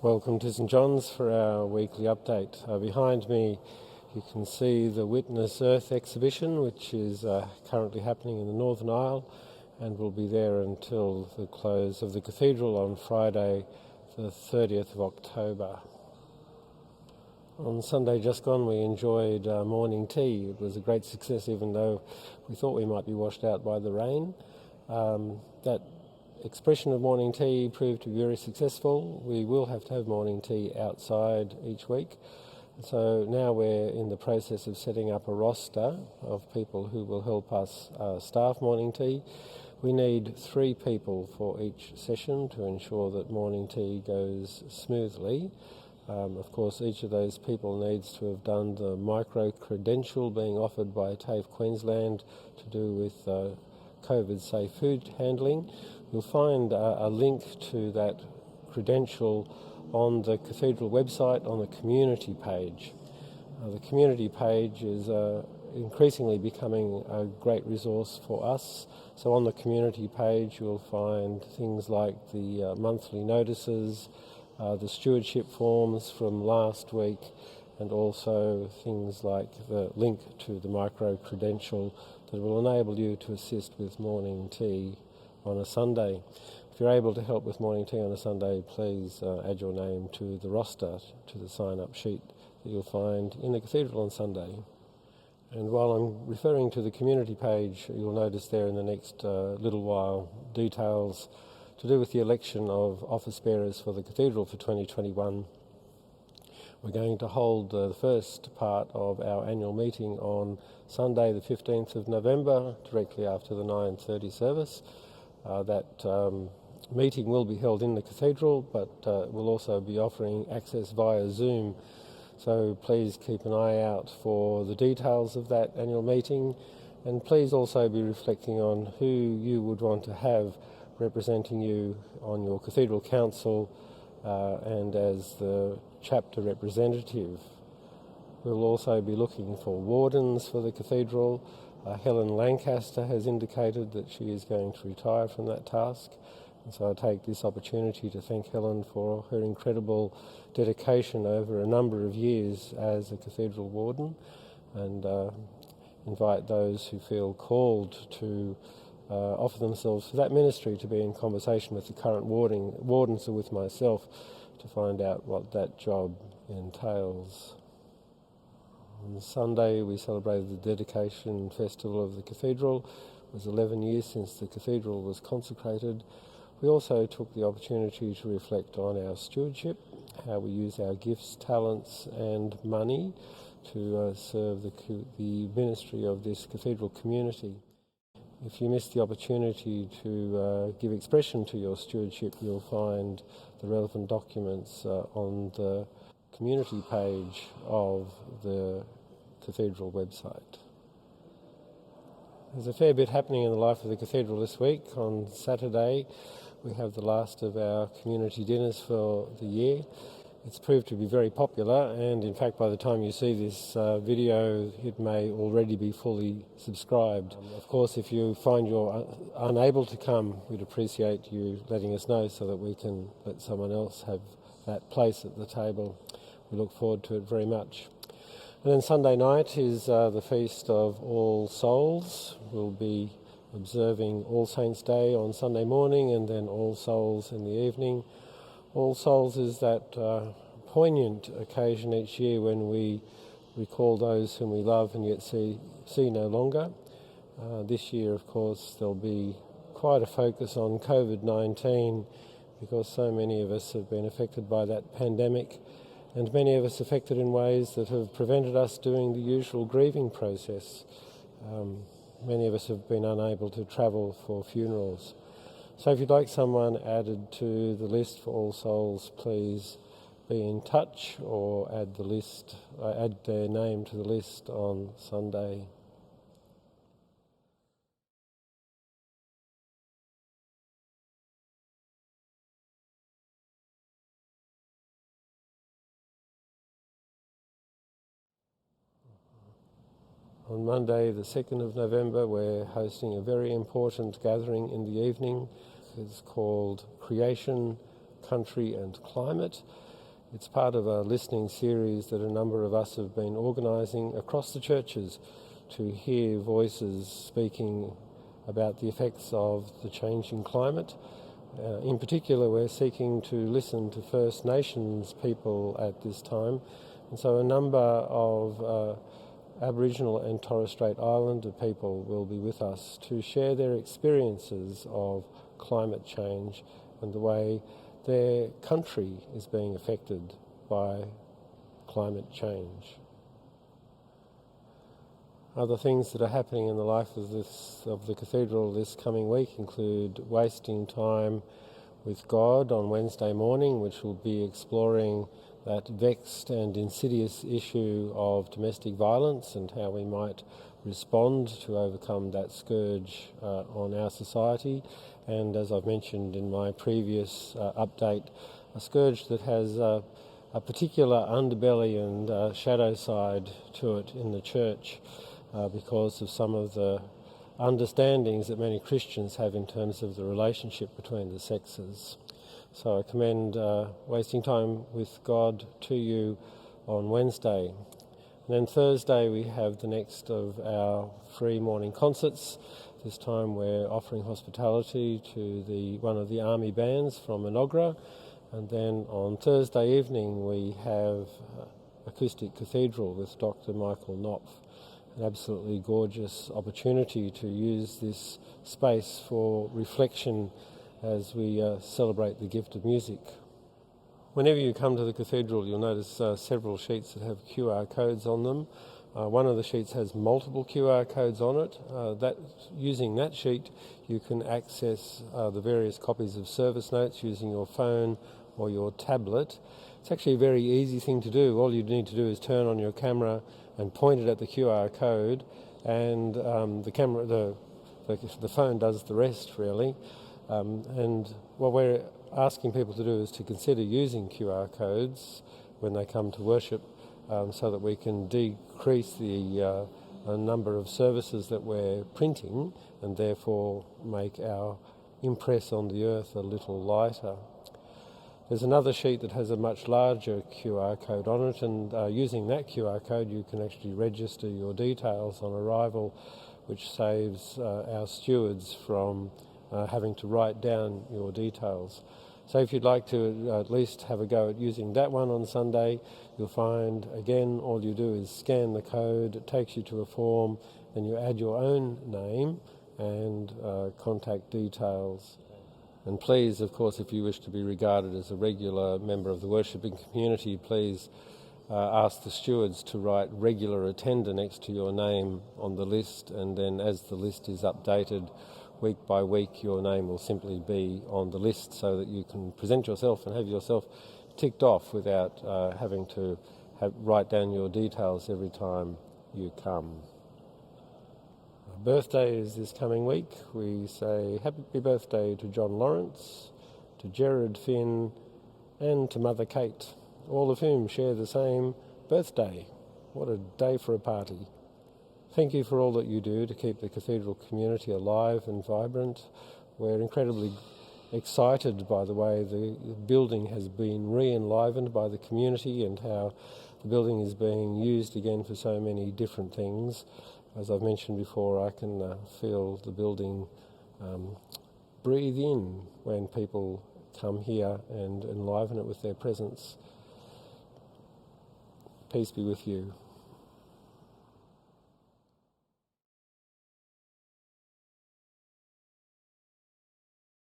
Welcome to St John's for our weekly update. Behind me you can see the Witness Earth exhibition, which is currently happening in the Northern Isle and will be there until the close of the cathedral on Friday the 30th of October. On Sunday just gone we enjoyed morning tea. It was a great success, even though we thought we might be washed out by the rain. That expression of morning tea proved to be very successful. We will have to have morning tea outside each week. So now we're in the process of setting up a roster of people who will help us staff morning tea. We need 3 people for each session to ensure that morning tea goes smoothly. Of course, each of those people needs to have done the micro-credential being offered by TAFE Queensland to do with COVID-safe food handling. You'll find a link to that credential on the Cathedral website on the community page. The community page is increasingly becoming a great resource for us. So on the community page you'll find things like the monthly notices, the stewardship forms from last week, and also things like the link to the micro-credential that will enable you to assist with morning tea on a Sunday. If you're able to help with morning tea on a Sunday, please add your name to the roster, to the sign-up sheet that you'll find in the cathedral on Sunday. And while I'm referring to the community page, you'll notice there in the next little while details to do with the election of office bearers for the cathedral for 2021. We're going to hold the first part of our annual meeting on Sunday the 15th of November, directly after the 9:30 service. That meeting will be held in the cathedral, but we'll also be offering access via Zoom. So please keep an eye out for the details of that annual meeting, and please also be reflecting on who you would want to have representing you on your cathedral council and as the chapter representative. We'll also be looking for wardens for the cathedral. Helen Lancaster has indicated that she is going to retire from that task, and so I take this opportunity to thank Helen for her incredible dedication over a number of years as a cathedral warden, and invite those who feel called to offer themselves for that ministry to be in conversation with the current wardens or with myself to find out what that job entails. On Sunday we celebrated the dedication festival of the cathedral. It was 11 years since the cathedral was consecrated. We also took the opportunity to reflect on our stewardship, how we use our gifts, talents and money to serve the ministry of this cathedral community. If you missed the opportunity to give expression to your stewardship, you'll find the relevant documents on the community page of the cathedral website. There's a fair bit happening in the life of the cathedral this week. On Saturday we have the last of our community dinners for the year. It's proved to be very popular, and in fact by the time you see this video it may already be fully subscribed. Of course, if you find you're unable to come, we'd appreciate you letting us know so that we can let someone else have that place at the table. We look forward to it very much. And then Sunday night is the Feast of All Souls. We'll be observing All Saints' Day on Sunday morning and then All Souls in the evening. All Souls is that poignant occasion each year when we recall those whom we love and yet see no longer. This year, of course, there'll be quite a focus on COVID-19 because so many of us have been affected by that pandemic, and many of us affected in ways that have prevented us doing the usual grieving process. Many of us have been unable to travel for funerals. So if you'd like someone added to the list for All Souls, please be in touch or add their name to the list on Sunday. On Monday, the 2nd of November, we're hosting a very important gathering in the evening. It's called Creation, Country and Climate. It's part of a listening series that a number of us have been organising across the churches to hear voices speaking about the effects of the changing climate. In particular, we're seeking to listen to First Nations people at this time, and so a number of Aboriginal and Torres Strait Islander people will be with us to share their experiences of climate change and the way their country is being affected by climate change. Other things that are happening in the life of the cathedral this coming week include Wasting Time with God on Wednesday morning, which will be exploring that vexed and insidious issue of domestic violence and how we might respond to overcome that scourge on our society. And as I've mentioned in my previous update, a scourge that has a particular underbelly and shadow side to it in the church because of some of the understandings that many Christians have in terms of the relationship between the sexes. So I commend Wasting Time with God to you on Wednesday. And then Thursday we have the next of our free morning concerts. This time we're offering hospitality to one of the army bands from Enoggera. And then on Thursday evening we have Acoustic Cathedral with Dr. Michael Knopf. An absolutely gorgeous opportunity to use this space for reflection as we celebrate the gift of music. Whenever you come to the cathedral, you'll notice several sheets that have QR codes on them. One of the sheets has multiple QR codes on it. Using that sheet, you can access the various copies of service notes using your phone or your tablet. It's actually a very easy thing to do. All you need to do is turn on your camera and point it at the QR code, and the phone does the rest, really. And what we're asking people to do is to consider using QR codes when they come to worship, so that we can decrease the number of services that we're printing and therefore make our impress on the earth a little lighter. There's another sheet that has a much larger QR code on it, and using that QR code you can actually register your details on arrival, which saves our stewards from having to write down your details. So if you'd like to at least have a go at using that one on Sunday, you'll find, again, all you do is scan the code, it takes you to a form, then you add your own name and contact details. And please, of course, if you wish to be regarded as a regular member of the worshipping community, please ask the stewards to write regular attender next to your name on the list, and then as the list is updated week by week, your name will simply be on the list so that you can present yourself and have yourself ticked off without having to write down your details every time you come. Birthday is this coming week. We say happy birthday to John Lawrence, to Gerard Finn, and to Mother Kate, all of whom share the same birthday. What a day for a party. Thank you for all that you do to keep the cathedral community alive and vibrant. We're incredibly excited by the way the building has been re-enlivened by the community and how the building is being used again for so many different things. As I've mentioned before, I can feel the building breathe in when people come here and enliven it with their presence. Peace be with you.